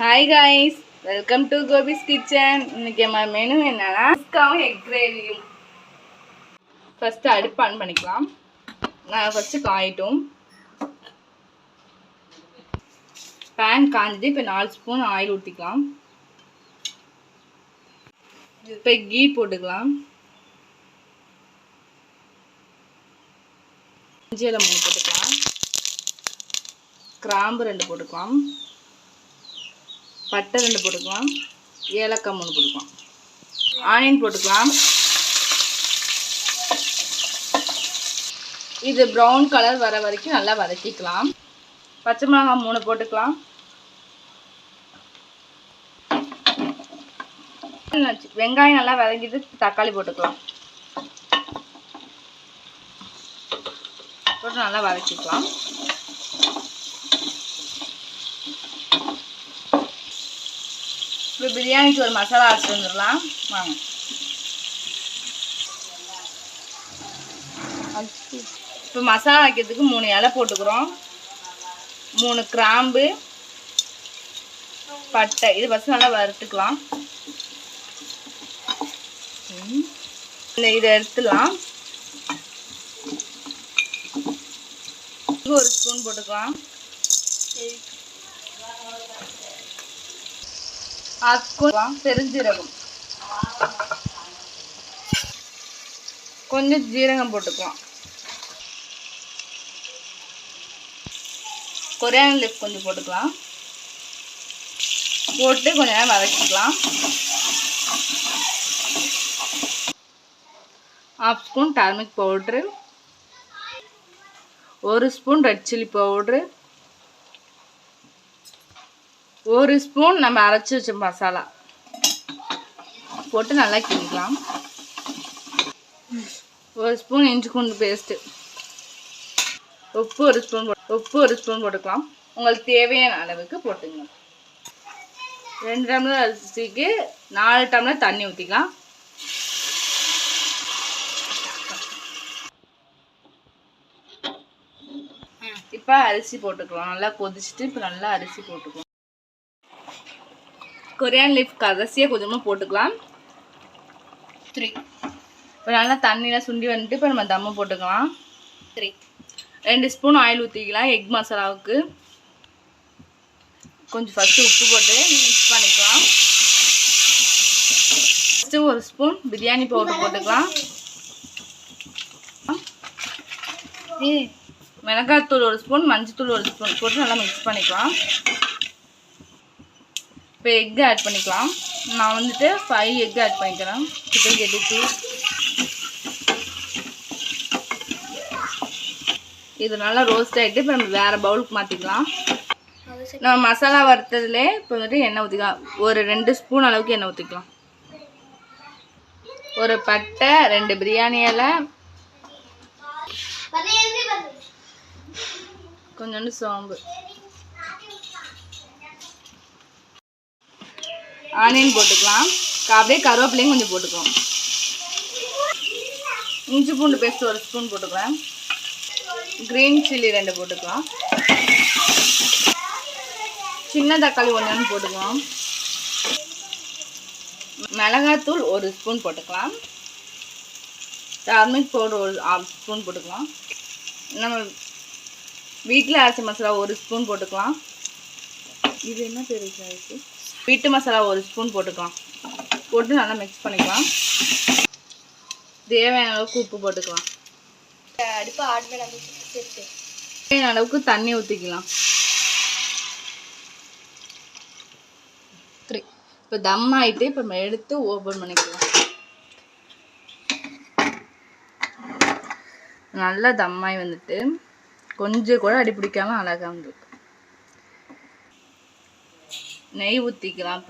Hi guys, welcome to Gobi's Kitchen. இன்னைக்கு நம்ம menu என்னன்னா குஸ்காவும் எக் கிரேவியும். ஃபர்ஸ்ட் அடுப்பு ஆன் பண்ணிக்கலாம். நான் ஃபர்ஸ்ட் காயிட்டோம். pan காஞ்சது. இப்போ 4 ஸ்பூன் ஆயில் ஊத்திக்கலாம். இப்போ கீ போட்டுக்கலாம். இஞ்சி 3 போட்டுக்கலாம். கிராம்பு 2 போட்டுக்கலாம். பட்டை 2 போட்டுக்கலாம். ஏலக்காய் 3 போட்டுக்கலாம். ஆனியன் போட்டுக்கலாம். இது ப்ரௌன் கலர் வர வரைக்கும் நல்லா வதக்கிக்கலாம். பச்சை மிளகாய் 3 போட்டுக்கலாம். வெங்காயம் நல்லா வதங்கிட்டு தக்காளி போட்டுக்கலாம். போட்டு நல்லா வதக்கிக்கலாம். இப்போ பிரியாணிக்கு ஒரு மசாலா அரைச்சி வந்துடலாம் வாங்க. இப்போ மசாலா வைக்கிறதுக்கு 3 இலை போட்டுக்கிறோம். 3 கிராம்பு, பட்டை. இது ஃபஸ்ட்டு நல்லா வறுத்துக்கலாம். இதை எடுத்துடலாம். 1 ஸ்பூன் போட்டுக்கலாம். 1/2 ஸ்பூன் பெருஞ்சீரகம், கொஞ்சம் ஜீரகம் போட்டுக்கலாம். கொரியாண்டர் லீஃப் கொஞ்சம் போட்டுக்கலாம். போட்டு கொஞ்ச நேரம் வதக்கிக்கலாம். 1/2 spoon turmeric powder, 1 spoon red chilli powder, 1 spoon நம்ம அரைச்சி வச்ச மசாலா போட்டு நல்லா கிண்டிக்கலாம். 1 ஸ்பூன் இஞ்சி பூண்டு பேஸ்ட்டு, உப்பு 1 ஸ்பூன் போட்டுக்கலாம். உங்களுக்கு தேவையான அளவுக்கு போட்டுங்க. 2 டம்ளர் அரிசிக்கு 4 டம்ளர் தண்ணி ஊற்றிக்கலாம். இப்போ அரிசி போட்டுக்கலாம். நல்லா கொதிச்சுட்டு இப்போ நல்லா அரிசி போட்டுக்கலாம். கொரியாண்டர் லீஃப் கடைசியாக கொஞ்சமாக போட்டுக்கலாம். 3 இப்போ நல்லா தண்ணியெலாம் சுண்டி வந்துட்டு இப்போ நம்ம தம்மு போட்டுக்கலாம். 2 ஸ்பூன் ஆயில் ஊற்றிக்கலாம். எக் மசாலாவுக்கு கொஞ்சம் ஃபஸ்ட்டு உப்பு போட்டு மிக்ஸ் பண்ணிக்கலாம். ஃபஸ்ட்டு 1 ஸ்பூன் பிரியாணி பவுடர் போட்டுக்கலாம். மிளகாத்தூள் 1 ஸ்பூன், மஞ்சத்தூள் 1 ஸ்பூன் போட்டு நல்லா மிக்ஸ் பண்ணிக்கலாம். இப்போ எக்கு ஆட் பண்ணிக்கலாம். நான் வந்துட்டு 5 எக்கு ஆட் பண்ணிக்கிறேன். சிக்கன் எடுத்து இது நல்லா ரோஸ்ட் ஆகிட்டு இப்போ நம்ம வேறு பவுலுக்கு மாற்றிக்கலாம். நம்ம மசாலா வறுத்ததுலே இப்போ வந்துட்டு எண்ணெய் ஊற்றிக்கலாம். ஒரு 2 ஸ்பூன் அளவுக்கு எண்ணெய் ஊற்றிக்கலாம். ஒரு பட்டை, 2 பிரியாணி இலை, கொஞ்சோண்டு சோம்பு, ஆனியன் போட்டுக்கலாம். அப்படியே கருவேப்பிலையும் கொஞ்சம் போட்டுக்கலாம். இஞ்சி பூண்டு பேஸ்ட் 1 ஸ்பூன் போட்டுக்கலாம். க்ரீன் சில்லி 2 போட்டுக்கலாம். சின்ன தக்காளி 1 போட்டுக்கலாம். மிளகாத்தூள் 1 ஸ்பூன் போட்டுக்கலாம். டர்மரிக் பவுடர் 1/2 ஸ்பூன் போட்டுக்கலாம். நம்ம வீட்டில் அரைச்ச மசாலா 1 ஸ்பூன் போட்டுக்கலாம். இது என்ன தெரியுது? வீட்டு மசாலா 1 ஸ்பூன் போட்டுக்கலாம். போட்டு நல்லா மிக்ஸ் பண்ணிக்கலாம். தேவையான அளவுக்கு உப்பு போட்டுக்கலாம். தேவையான அளவுக்கு தண்ணி ஊற்றிக்கலாம். இப்போ தம் ஆகிட்டு இப்போ நம்ம எடுத்து ஓப்பன் பண்ணிக்கலாம். நல்லா தம்மாய் வந்துட்டு கொஞ்சம் கூட அடி பிடிக்காம அழகாக வந்துருக்கு. நெய் ஊற்றிக்கலாம்.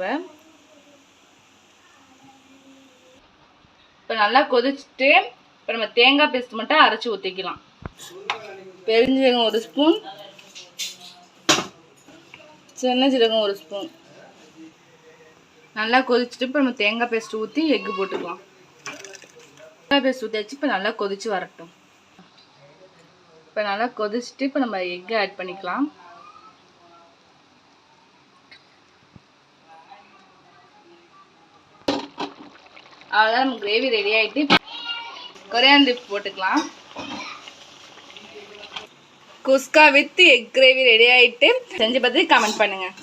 இப்போ நல்லா கொதிச்சுட்டு இப்போ நம்ம தேங்காய் பேஸ்ட் மட்டும் அரைச்சி ஊற்றிக்கலாம். பெருஞ்சீரகம் 1 ஸ்பூன், சின்ன சீரகம் 1 ஸ்பூன். நல்லா கொதிச்சுட்டு இப்போ நம்ம தேங்காய் பேஸ்ட் ஊற்றி எக்கு போட்டுக்கலாம். தேங்காய் பேஸ்ட் ஊற்றியாச்சு. இப்போ நல்லா கொதிச்சு வரட்டும். இப்போ நல்லா கொதிச்சுட்டு இப்போ நம்ம எக்கு ஆட் பண்ணிக்கலாம். அவ்வளோதான் நம்ம கிரேவி ரெடி ஆகிட்டு கொரியாண்டர் லீஃப் போட்டுக்கலாம். குஸ்கா வித் எக் கிரேவி ரெடி ஆகிட்டு செஞ்சு பார்த்து கமெண்ட் பண்ணுங்கள்.